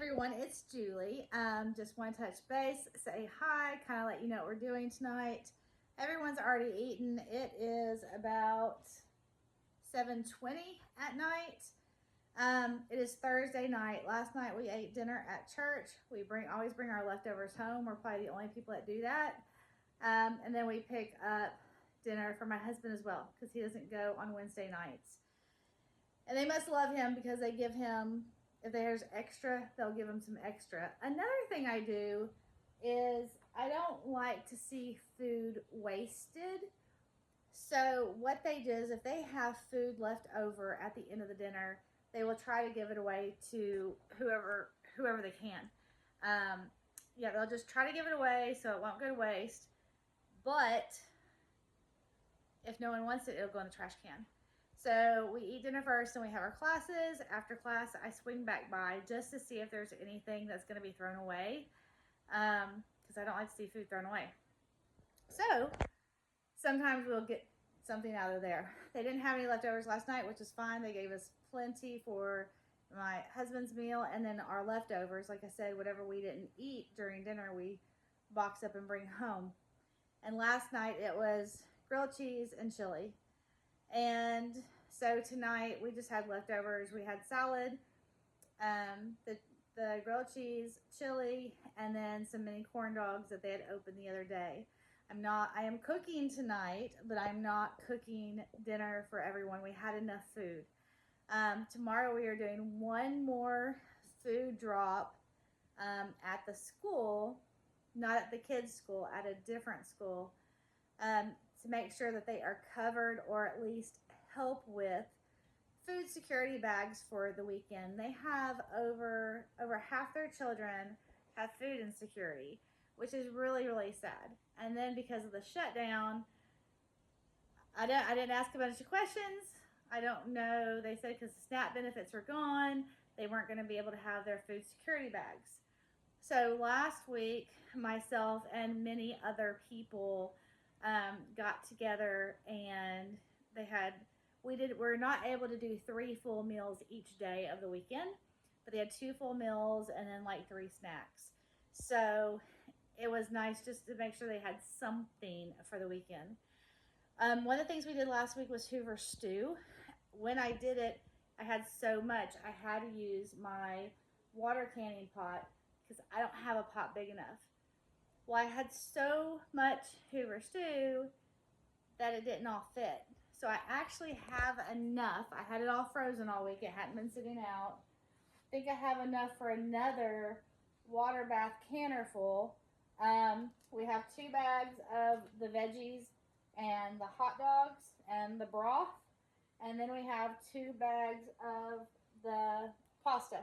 everyone, it's Julie. Just want to touch base, say hi, kind of let you know what we're doing tonight. Everyone's already eaten. It is about 7:20 at night. It is Thursday night. Last night we ate dinner at church. We always bring our leftovers home. We're probably the only people that do that. And then we pick up dinner for my husband as well because he doesn't go on Wednesday nights. And they must love him because they give him, if there's extra, they'll give him some extra. Another thing I do is I don't like to see food wasted. So what they do is if they have food left over at the end of the dinner, they will try to give it away to whoever they can. Yeah, they'll just try to give it away so it won't go to waste. But if no one wants it, it'll go in the trash can. So we eat dinner first and we have our classes. After class, I swing back by just to see if there's anything that's going to be thrown away because I don't like to see food thrown away. So sometimes we'll get something out of there. They didn't have any leftovers last night, which is fine. They gave us plenty for my husband's meal, and then our leftovers, like I said, whatever we didn't eat during dinner, we box up and bring home. And last night it was grilled cheese and chili. And so tonight we just had leftovers. We had salad, the grilled cheese, chili, and then some mini corn dogs that they had opened the other day. I am cooking tonight, but I'm not cooking dinner for everyone. We had enough food. Tomorrow we are doing one more food drop at the school, not at the kids' school, at a different school, to make sure that they are covered or at least help with food security bags for the weekend. They have over half their children have food insecurity, which is really, really sad. And then because of the shutdown, I didn't ask a bunch of questions. I don't know. They said because the SNAP benefits were gone, they weren't going to be able to have their food security bags. So last week, myself and many other people got together and we're not able to do 3 full meals each day of the weekend, but they had 2 full meals and then like 3 snacks. So it was nice just to make sure they had something for the weekend. One of the things we did last week was Hoover stew. When I did it, I had so much, I had to use my water canning pot because I don't have a pot big enough. Well, I had so much Hoover stew that it didn't all fit. So I actually have enough. I had it all frozen all week. It hadn't been sitting out. I think I have enough for another water bath canner full. We have 2 bags of the veggies and the hot dogs and the broth. And then we have 2 bags of the pasta.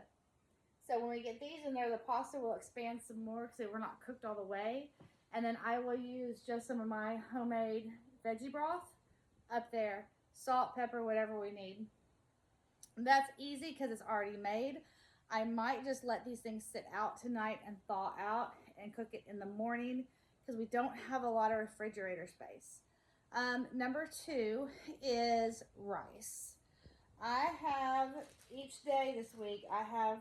So when we get these in there, the pasta will expand some more because they were not cooked all the way. And then I will use just some of my homemade veggie broth up there. Salt, pepper, whatever we need. And that's easy because it's already made. I might just let these things sit out tonight and thaw out and cook it in the morning because we don't have a lot of refrigerator space. Number 2 is rice. I have, each day this week, I have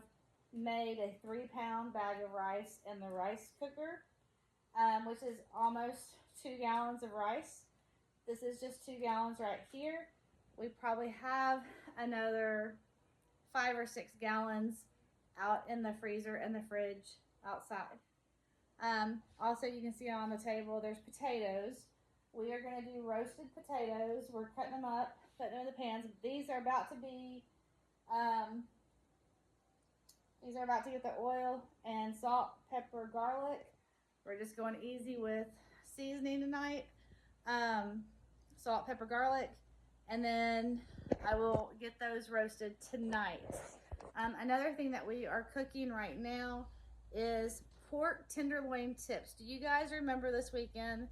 made a 3-pound bag of rice in the rice cooker, which is almost 2 gallons of rice. This is just 2 gallons right here. We probably have another 5 or 6 gallons out in the freezer and the fridge outside. Also, you can see on the table there's potatoes. We are going to do roasted potatoes. We're cutting them up, putting them in the pans. These are about to get the oil and salt, pepper, garlic. We're just going easy with seasoning tonight. Salt, pepper, garlic. And then I will get those roasted tonight. Another thing that we are cooking right now is pork tenderloin tips. Do you guys remember this weekend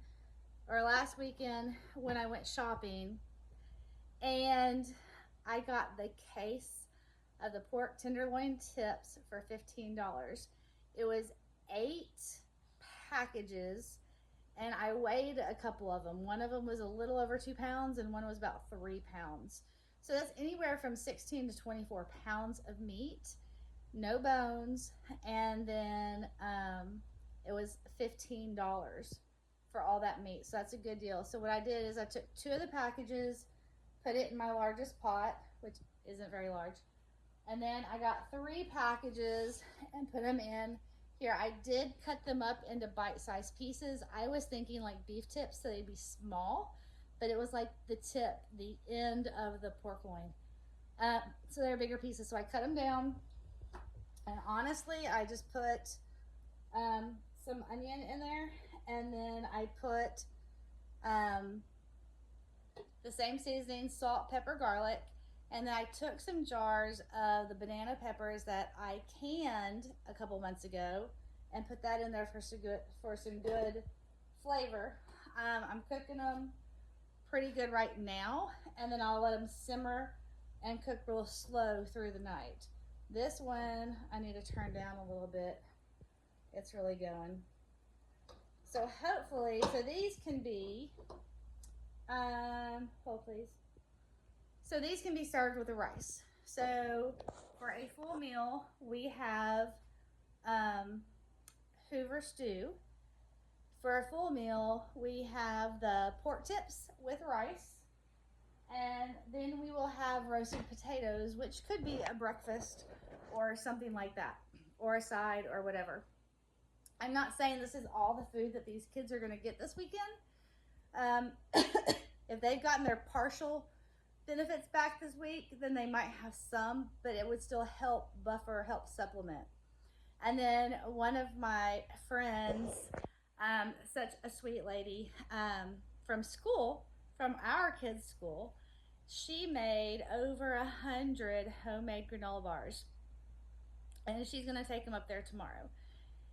or last weekend when I went shopping and I got the case of the pork tenderloin tips for $15. It was 8 packages and I weighed a couple of them. One of them was a little over 2 pounds and one was about 3 pounds. So that's anywhere from 16 to 24 pounds of meat. no bones, and then it was $15 for all that meat. So that's a good deal. So what I did is I took 2 of the packages, put it in my largest pot, which isn't very large, and then I got 3 packages and put them in here. I did cut them up into bite-sized pieces. I was thinking like beef tips, so they'd be small, but it was like the tip, the end of the pork loin. So they're bigger pieces. So I cut them down, and honestly, I just put some onion in there, and then I put the same seasoning, salt, pepper, garlic, and then I took some jars of the banana peppers that I canned a couple months ago and put that in there for some good flavor. I'm cooking them pretty good right now, and then I'll let them simmer and cook real slow through the night. This one I need to turn down a little bit. It's really going. So hopefully, so these can be, hold please. So these can be served with the rice. So for a full meal, we have Hoover stew. For a full meal, we have the pork tips with rice. And then we will have roasted potatoes, which could be a breakfast or something like that, or a side or whatever. I'm not saying this is all the food that these kids are going to get this weekend. If they've gotten their partial benefits back this week, then they might have some, but it would still help buffer, help supplement. And then one of my friends, such a sweet lady, from school, from our kids' school, she made over 100 homemade granola bars, and she's going to take them up there tomorrow.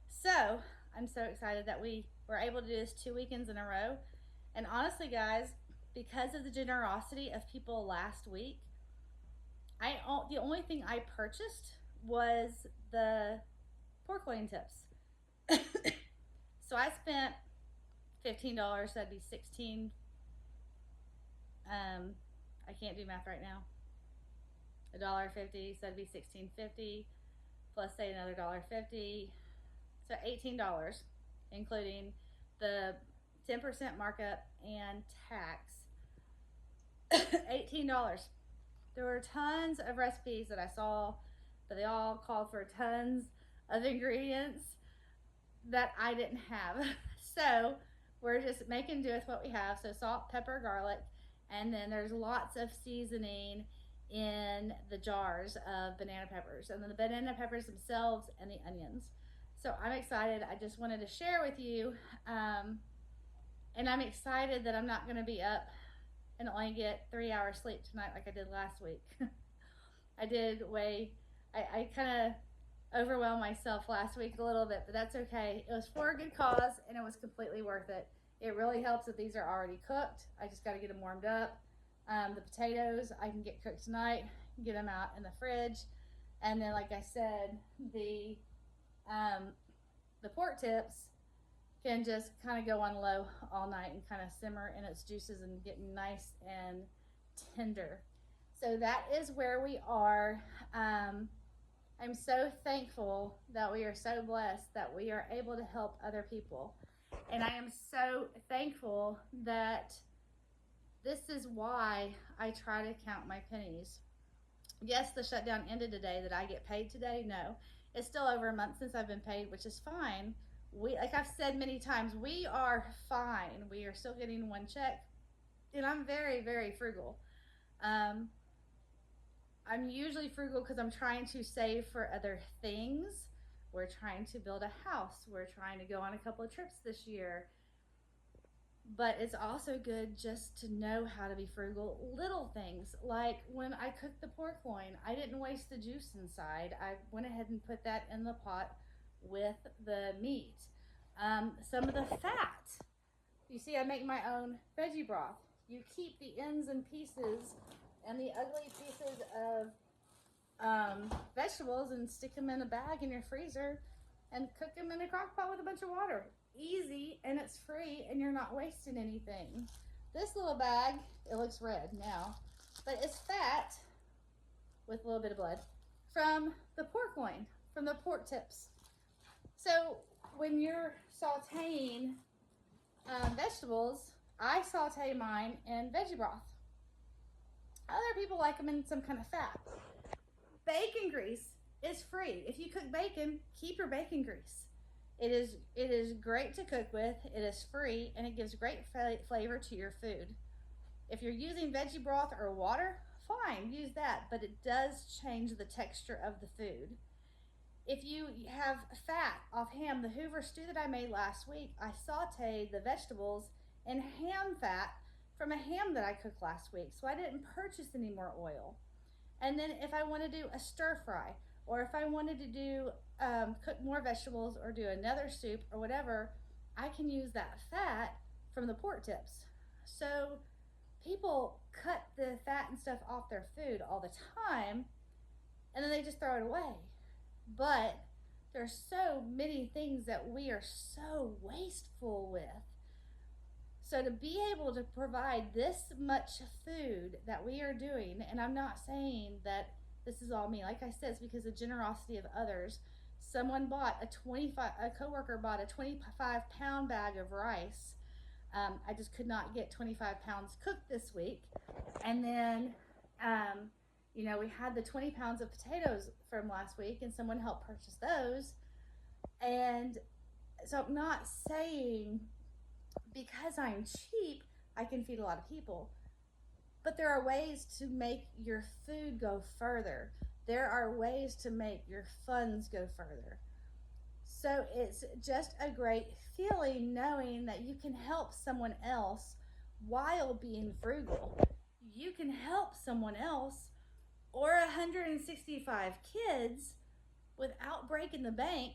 So I'm so excited that we were able to do this 2 weekends in a row. And honestly, guys, because of the generosity of people last week, the only thing I purchased was the pork loin tips. So I spent $15. That'd be 16. I can't do math right now. $1.50, so that'd be $16.50 plus say another $1.50. So $18, including the 10% markup and tax. $18. There were tons of recipes that I saw, but they all called for tons of ingredients that I didn't have. So we're just making do with what we have. So salt, pepper, garlic, and then there's lots of seasoning in the jars of banana peppers, and then the banana peppers themselves and the onions. So I'm excited. I just wanted to share with you, and I'm excited that I'm not going to be up and only get 3 hours sleep tonight like I did last week. I kind of overwhelmed myself last week a little bit, but that's okay. It was for a good cause, and it was completely worth it. It really helps that these are already cooked. I just got to get them warmed up. The potatoes I can get cooked tonight, get them out in the fridge, and then like I said, the pork tips can just kind of go on low all night and kind of simmer in its juices and get nice and tender. So that is where we are. I'm so thankful that we are so blessed that we are able to help other people. And I am so thankful that this is why I try to count my pennies. Yes, the shutdown ended today. That I get paid today? No. It's still over a month since I've been paid, which is fine. Like I've said many times, we are fine. We are still getting one check. And I'm very, very frugal. I'm usually frugal because I'm trying to save for other things. We're trying to build a house. We're trying to go on a couple of trips this year. But it's also good just to know how to be frugal. Little things, like when I cooked the pork loin, I didn't waste the juice inside. I went ahead and put that in the pot with the meat. Some of the fat. You see, I make my own veggie broth. You keep the ends and pieces and the ugly pieces of vegetables and stick them in a bag in your freezer and cook them in a crock pot with a bunch of water. Easy, and it's free, and you're not wasting anything. This little bag, it looks red now, but it's fat with a little bit of blood from the pork loin. from the pork tips. So when you're sauteing vegetables, I saute mine in veggie broth. Other people like them in some kind of fat. Bacon grease is free. If you cook bacon, keep your bacon grease. It is great to cook with. It is free, and it gives great flavor to your food. If you're using veggie broth or water, fine, use that, but it does change the texture of the food. If you have fat off ham, the Hoover stew that I made last week, I sauteed the vegetables in ham fat from a ham that I cooked last week, so I didn't purchase any more oil. And then if I want to do a stir fry, or if I wanted to do cook more vegetables or do another soup or whatever, I can use that fat from the pork tips. So people cut the fat and stuff off their food all the time, and then they just throw it away. But there's so many things that we are so wasteful with. So to be able to provide this much food that we are doing, and I'm not saying that this is all me, like I said, it's because of generosity of others. Someone bought a coworker bought a 25-pound bag of rice. I just could not get 25 pounds cooked this week. And then, you know, we had the 20 pounds of potatoes from last week, and someone helped purchase those. And so I'm not saying because I'm cheap, I can feed a lot of people. But there are ways to make your food go further. There are ways to make your funds go further. So it's just a great feeling knowing that you can help someone else while being frugal. You can help someone else or 165 kids without breaking the bank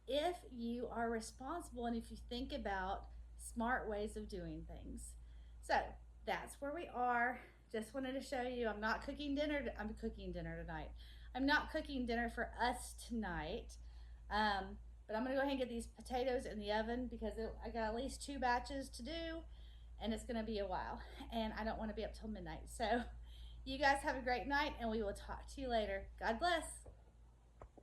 if you are responsible and if you think about smart ways of doing things. So that's where we are. Just wanted to show you I'm not cooking dinner. I'm cooking dinner tonight. I'm not cooking dinner for us tonight. But I'm gonna go ahead and get these potatoes in the oven because I got at least 2 batches to do, and it's gonna be a while, and I don't want to be up till midnight. So you guys have a great night, and we will talk to you later. God bless.